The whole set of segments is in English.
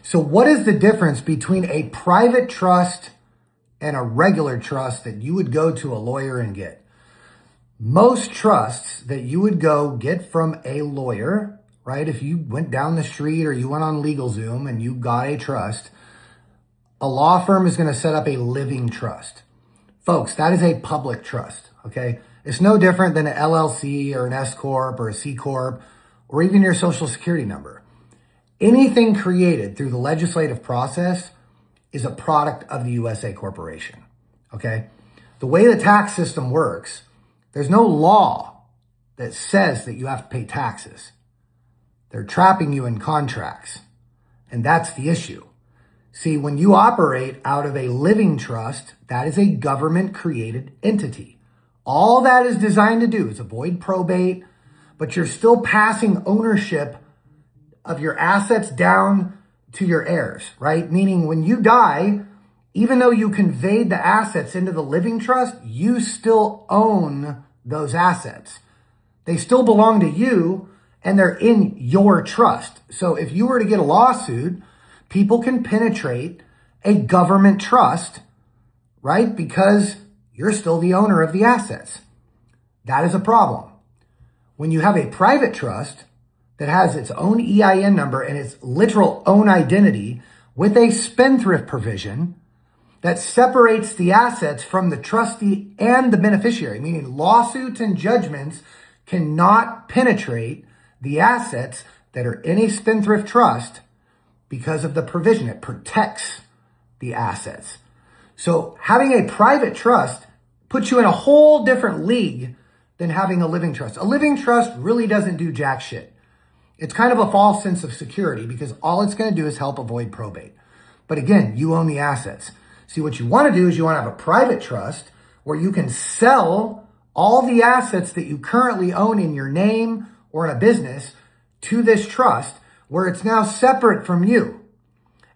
So what is the difference between a private trust and a regular trust that you would go to a lawyer and get? Most trusts that you would go get from a lawyer, right? If you went down the street or you went on LegalZoom and you got a trust, a law firm is going to set up a living trust. Folks, that is a public trust, okay? It's no different than an LLC or an S Corp or a C Corp or even your social security number. Anything created through the legislative process is a product of the USA Corporation, okay? The way the tax system works, there's no law that says that you have to pay taxes. They're trapping you in contracts, and that's the issue. See, when you operate out of a living trust, that is a government-created entity. All that is designed to do is avoid probate, but you're still passing ownership of your assets down to your heirs, right? Meaning when you die, even though you conveyed the assets into the living trust, you still own those assets. They still belong to you and they're in your trust. So if you were to get a lawsuit, people can penetrate a government trust, right? Because you're still the owner of the assets. That is a problem. When you have a private trust that has its own EIN number and its literal own identity with a spendthrift provision that separates the assets from the trustee and the beneficiary, meaning lawsuits and judgments cannot penetrate the assets that are in a spendthrift trust because of the provision. It protects the assets. So having a private trust puts you in a whole different league than having a living trust. A living trust really doesn't do jack shit. It's kind of a false sense of security because all it's going to do is help avoid probate. But again, you own the assets. See, what you want to do is you want to have a private trust where you can sell all the assets that you currently own in your name or in a business to this trust where it's now separate from you.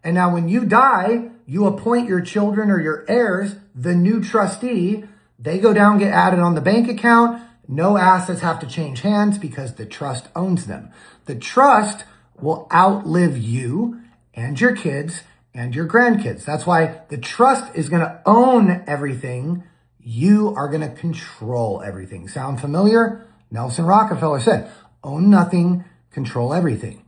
And now when you die, you appoint your children or your heirs, the new trustee. They go down, get added on the bank account. No assets have to change hands because the trust owns them. The trust will outlive you and your kids and your grandkids. That's why the trust is going to own everything. You are going to control everything. Sound familiar? Nelson Rockefeller said, own nothing, control everything.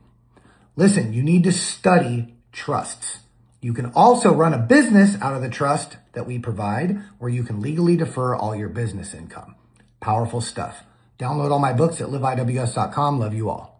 Listen, you need to study trusts. You can also run a business out of the trust that we provide where you can legally defer all your business income. Powerful stuff. Download all my books at liveiws.com. Love you all.